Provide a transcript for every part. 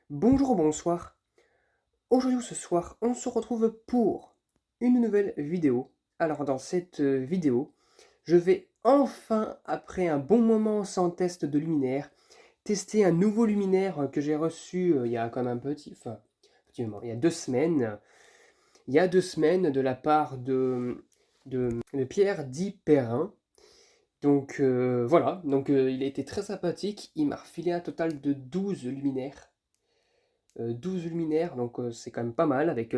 Bonjour, bonsoir. Aujourd'hui ou ce soir, on se retrouve pour une nouvelle vidéo. Alors dans cette vidéo, je vais enfin, après un bon moment sans test de luminaire, tester un nouveau luminaire que j'ai reçu il y a quand même petit moment, il y a 2 semaines. Il y a 2 semaines de la part de Pierre Di Perrin. Donc voilà, il a été très sympathique. Il m'a refilé un total de 12 luminaires. 12 luminaires, donc c'est quand même pas mal avec,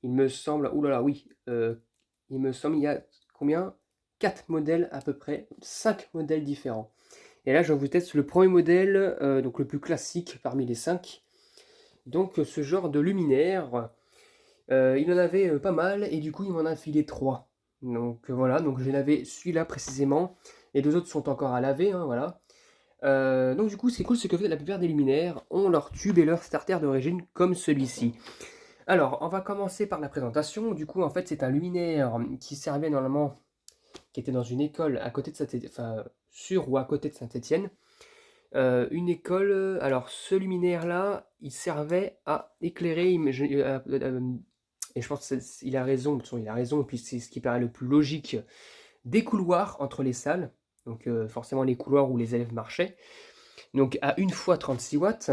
il me semble, ouh là là, oui, il me semble, il y a combien? 4 modèles à peu près, 5 modèles différents. Et là, je vous teste le premier modèle, donc le plus classique parmi les 5. Donc ce genre de luminaire, il en avait pas mal et du coup, il m'en a filé 3. Donc voilà, donc j'ai lavé celui-là précisément. Les deux autres sont encore à laver, hein, voilà. Donc du coup, ce qui est cool, c'est que la plupart des luminaires ont leur tube et leur starter d'origine comme celui-ci. Alors, on va commencer par la présentation. Du coup, en fait, c'est un luminaire qui servait normalement, qui était dans une école à côté de Saint-Étienne, enfin, sur ou à côté de Saint-Étienne. Une école, alors ce luminaire-là, il servait à éclairer, et je pense qu'il a raison, de toute façon, il a raison, et puis c'est ce qui paraît le plus logique, des couloirs entre les salles, donc forcément les couloirs où les élèves marchaient, donc à 1 fois 36 watts.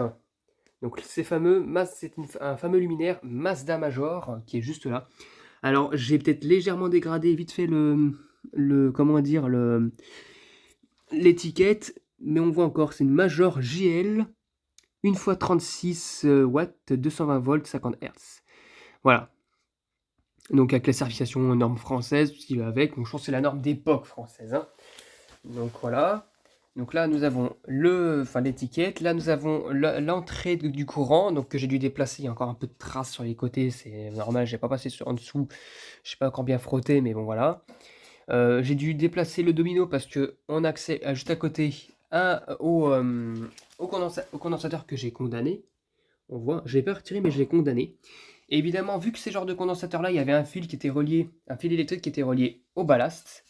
Donc c'est un fameux luminaire Mazda Major qui est juste là. Alors j'ai peut-être légèrement dégradé vite fait comment dire, l'étiquette, mais on voit encore, c'est une Major JL 1 fois 36 watts, 220 volts, 50 Hz. Voilà. Donc avec la certification norme française, tout ce qui va avec. Donc je pense que c'est la norme d'époque française, hein. Donc voilà. Donc là, nous avons l'étiquette. Là, nous avons l'entrée du courant, donc que j'ai dû déplacer. Il y a encore un peu de traces sur les côtés, c'est normal. J'ai pas passé en dessous. Je sais pas encore bien frotter, mais bon voilà. J'ai dû déplacer le domino parce que on a accès juste à côté au condensateur que j'ai condamné. On voit, je l'ai pas retiré, mais je l'ai condamné. Et évidemment, vu que ces genres de condensateurs-là, il y avait un fil électrique qui était relié au ballast.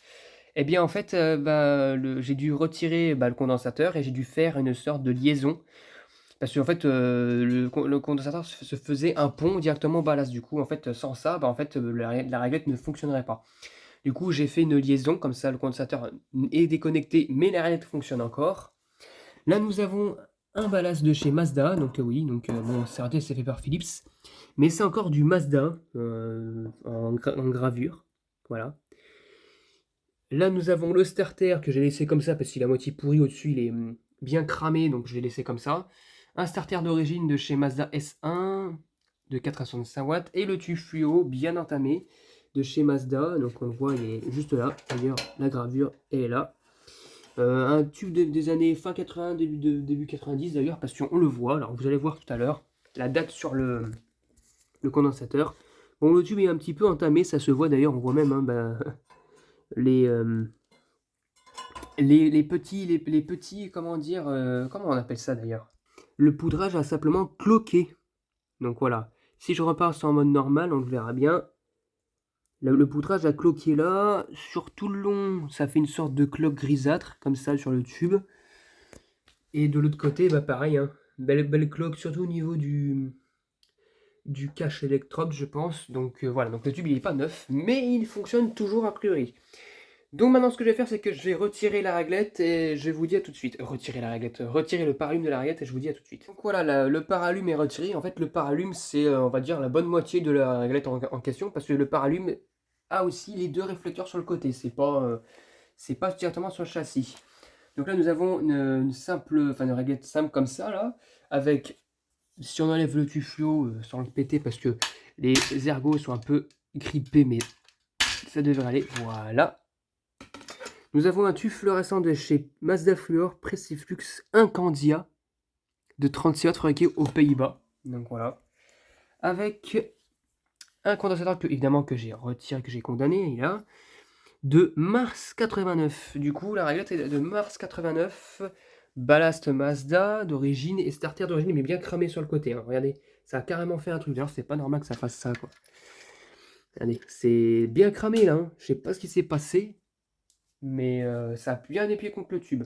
Eh bien, en fait, j'ai dû retirer le condensateur et j'ai dû faire une sorte de liaison. Parce qu'en fait, le condensateur se faisait un pont directement au ballast. Du coup, en fait, sans ça, la réglette ne fonctionnerait pas. Du coup, j'ai fait une liaison, comme ça le condensateur est déconnecté, mais la réglette fonctionne encore. Là, nous avons un ballast de chez Mazda, donc oui, bon, certes, c'est fait par Philips, mais c'est encore du Mazda en gravure. Voilà. Là, nous avons le starter que j'ai laissé comme ça parce qu'il est à moitié pourri au-dessus, il est bien cramé, donc je l'ai laissé comme ça. Un starter d'origine de chez Mazda S1 de 4 à 65 watts et le tube fluo bien entamé de chez Mazda. Donc on le voit, il est juste là. D'ailleurs, la gravure est là. Un tube des années fin 80, début 90 d'ailleurs, parce qu'on le voit. Alors vous allez voir tout à l'heure la date sur le condensateur. Bon, le tube est un petit peu entamé, ça se voit d'ailleurs, on voit même hein, les, les petits, comment dire, comment on appelle ça d'ailleurs? Le poudrage a simplement cloqué. Donc voilà. Si je repasse en mode normal, on le verra bien. Le poudrage a cloqué là. Sur tout le long, ça fait une sorte de cloque grisâtre, comme ça sur le tube. Et de l'autre côté, bah pareil, hein. Belle cloque, surtout au niveau du cache électrode, je pense. Donc voilà, donc le tube il est pas neuf, mais il fonctionne toujours a priori. Donc maintenant ce que je vais faire c'est que je vais retirer la réglette et je vous dis à tout de suite. Retirer la réglette, retirer le paralume de la réglette et je vous dis à tout de suite. Donc voilà, le paralume est retiré. En fait le paralume c'est on va dire la bonne moitié de la réglette en question parce que le paralume a aussi les deux réflecteurs sur le côté. C'est pas directement sur le châssis. Donc là nous avons une réglette simple comme ça là, avec, si on enlève le tuflot sans le péter parce que les ergots sont un peu grippés mais ça devrait aller, voilà. Nous avons un tube fluorescent de chez Mazda Fluor Preciflux Incandia de 36 watts fabriqué aux Pays-Bas. Donc voilà. Avec un condensateur évidemment que j'ai retiré, que j'ai condamné, il a de mars 89. Du coup, la réglette est de mars 89. Ballast Mazda d'origine et starter d'origine, mais bien cramé sur le côté, hein. Regardez, ça a carrément fait un truc. D'ailleurs, c'est pas normal que ça fasse ça, quoi. Regardez, c'est bien cramé là, hein. Je sais pas ce qui s'est passé, mais ça a bien épié contre le tube.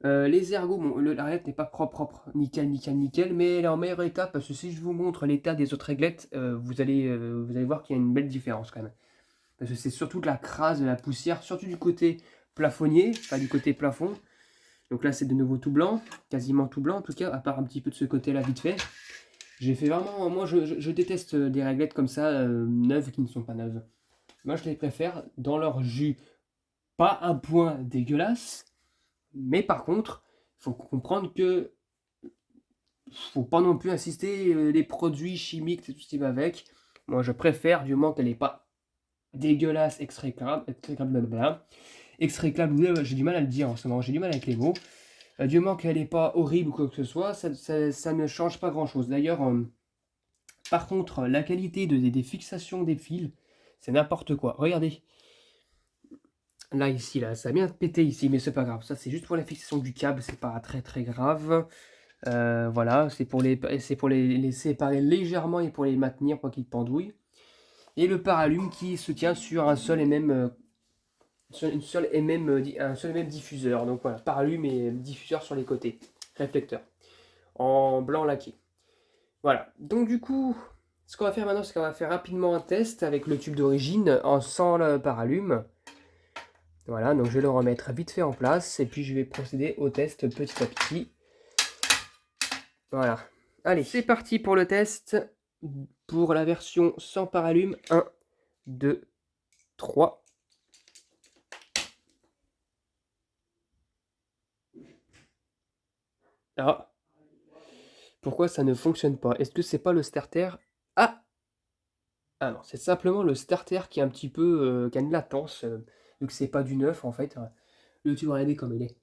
Les ergots, bon, la réglette n'est pas propre, nickel, nickel, nickel, mais elle est en meilleur état parce que si je vous montre l'état des autres réglettes, vous allez voir qu'il y a une belle différence quand même. Parce que c'est surtout de la crasse, de la poussière, surtout du côté plafonnier, pas du côté plafond. Donc là, c'est de nouveau tout blanc, quasiment tout blanc en tout cas, à part un petit peu de ce côté-là vite fait. J'ai fait vraiment, moi je déteste des réglettes comme ça, neuves qui ne sont pas neuves. Moi je les préfère dans leur jus, pas un point dégueulasse, mais par contre, il faut comprendre que faut pas non plus insister les produits chimiques, c'est tout ce qui va avec. Moi je préfère du moment qu'elle n'est pas dégueulasse, extréclable, j'ai du mal à le dire en ce moment, j'ai du mal avec les mots. Du moment qu'elle n'est pas horrible ou quoi que ce soit, ça ne change pas grand chose. D'ailleurs, par contre, la qualité des fixations des fils, c'est n'importe quoi. Regardez. Là, ici, là, ça a bien pété ici, mais c'est pas grave. Ça, c'est juste pour la fixation du câble, c'est pas très très grave. Voilà, c'est pour les séparer légèrement et pour les maintenir pour qu'ils pendouillent. Et le paralume qui se tient sur un seul et même, un seul et même diffuseur. Donc voilà, paralume et diffuseur sur les côtés, réflecteur, en blanc laqué. Voilà, donc du coup, ce qu'on va faire maintenant, c'est qu'on va faire rapidement un test avec le tube d'origine sans le paralume. Voilà, donc je vais le remettre vite fait en place et puis je vais procéder au test petit à petit. Voilà, allez, c'est parti pour le test pour la version sans paralume. 1, 2, 3. Ah, pourquoi ça ne fonctionne pas? Est-ce que c'est pas le starter? Ah! Ah non, c'est simplement le starter qui est un petit peu, qui a une latence, vu que c'est pas du neuf en fait. Le tube, regardez comme il est.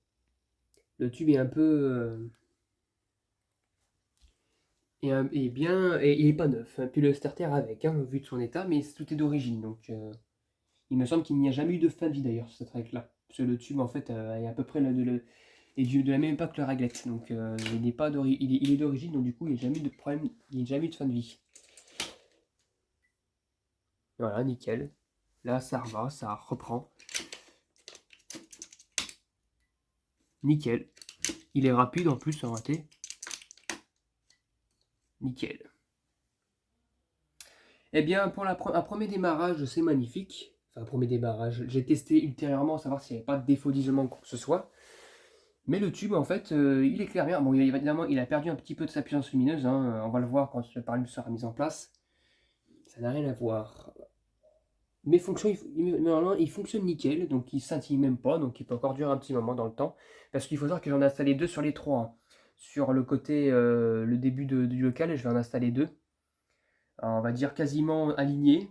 Le tube est un peu, et il est pas neuf. Puis le starter avec, hein, vu de son état, mais tout est d'origine. Donc, il me semble qu'il n'y a jamais eu de fin de vie d'ailleurs sur cette règle-là. Parce que le tube en fait est à peu près de la même époque que la réglette. Donc, il n'est pas il est d'origine, donc du coup, il n'y a jamais eu de problème, il n'y a jamais eu de fin de vie. Voilà, nickel. Là, ça va, ça reprend. Nickel. Il est rapide en plus, en raté. Nickel. Eh bien, pour un premier démarrage, c'est magnifique. Enfin, premier démarrage, j'ai testé ultérieurement, savoir s'il n'y avait pas de défaut d'isolement ou quoi que ce soit. Mais le tube, en fait, il éclaire bien. Bon, évidemment, il a perdu un petit peu de sa puissance lumineuse, hein. On va le voir quand le paralume sera mis en place. Ça n'a rien à voir. Mais normalement, il fonctionne nickel, donc il scintille même pas, donc il peut encore durer un petit moment dans le temps. Parce qu'il faut savoir que j'en ai installé deux sur les trois, hein. Sur le côté, le début du local, je vais en installer deux. Alors, on va dire quasiment alignés.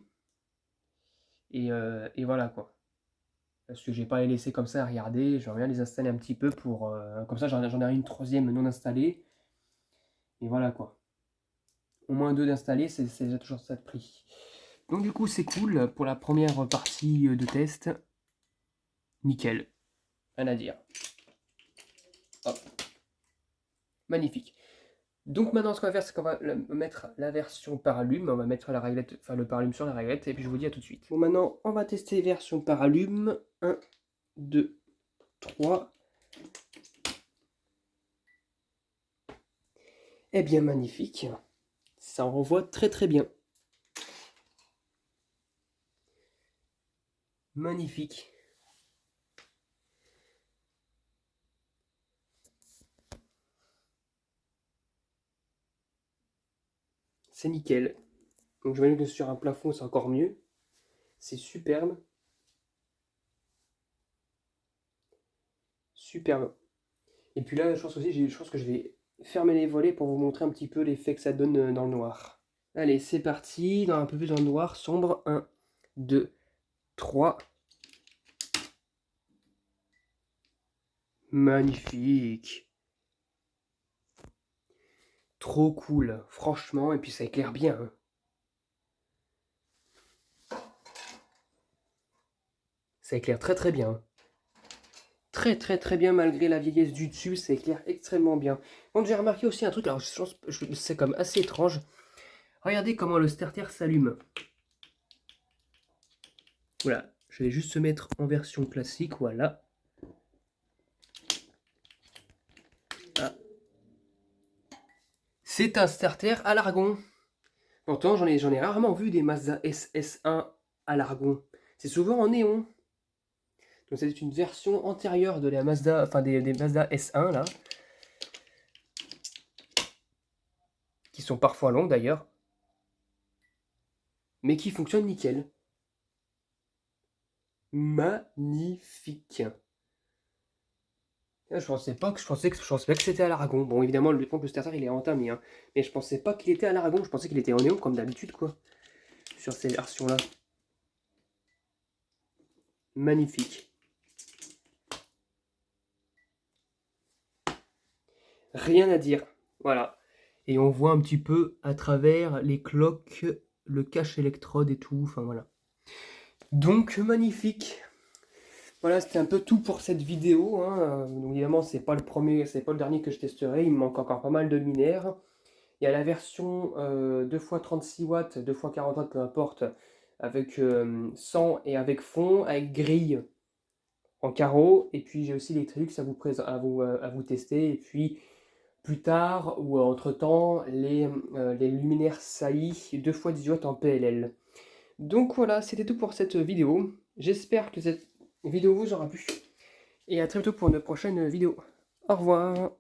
Et voilà quoi. Parce que je vais pas les laisser comme ça à regarder, j'aimerais bien les installer un petit peu pour. Comme ça, j'en ai une troisième non installée. Et voilà quoi. Au moins deux d'installer, c'est déjà toujours ça de prix. Donc du coup, c'est cool pour la première partie de test. Nickel. Rien à dire. Hop. Magnifique. Donc maintenant, ce qu'on va faire, c'est qu'on va mettre la version paralume. On va mettre la réglette, enfin le paralume sur la réglette. Et puis je vous dis à tout de suite. Bon, maintenant, on va tester version paralume. 1, 2, 3. Eh bien, magnifique. Ça envoie très très bien. Magnifique. C'est nickel. Donc je m'imagine que sur un plafond, c'est encore mieux. C'est superbe. Superbe. Et puis là, je pense aussi, je pense que je vais fermer les volets pour vous montrer un petit peu l'effet que ça donne dans le noir. Allez, c'est parti. Dans un peu plus dans le noir sombre. 1, 2, 3. Magnifique. Trop cool, franchement. Et puis ça éclaire bien, hein. Ça éclaire très très bien. Très très très bien malgré la vieillesse du dessus, ça éclaire extrêmement bien. Donc j'ai remarqué aussi un truc, alors je pense c'est comme assez étrange. Regardez comment le starter s'allume. Voilà, je vais juste se mettre en version classique, voilà. C'est un starter à l'argon. Pourtant, j'en ai rarement vu des Mazda SS1 à l'argon. C'est souvent en néon. Donc c'est une version antérieure de la Mazda, enfin des Mazda S1 là. Qui sont parfois longs d'ailleurs. Mais qui fonctionnent nickel. Magnifique. Je pensais pas que je pensais que c'était à l'Aragon. Bon, évidemment, le starter il est entamé, hein. Mais je pensais pas qu'il était à l'Aragon. Je pensais qu'il était en néon comme d'habitude, quoi. Sur ces versions-là. Magnifique. Rien à dire. Voilà. Et on voit un petit peu à travers les cloques, le cache électrode et tout. Enfin voilà. Donc magnifique. Voilà, c'était un peu tout pour cette vidéo, hein. Donc, évidemment, c'est pas le dernier que je testerai. Il me manque encore pas mal de luminaires. Il y a la version 2x36 watts, 2x40 watts, peu importe, avec 100 et avec fond, avec grille en carreau. Et puis j'ai aussi les trucs à vous tester. Et puis plus tard ou entre-temps, les luminaires SAI 2x18 watts en PLL. Donc voilà, c'était tout pour cette vidéo. J'espère que cette vidéo vous aura plu. Et à très bientôt pour une prochaine vidéo. Au revoir.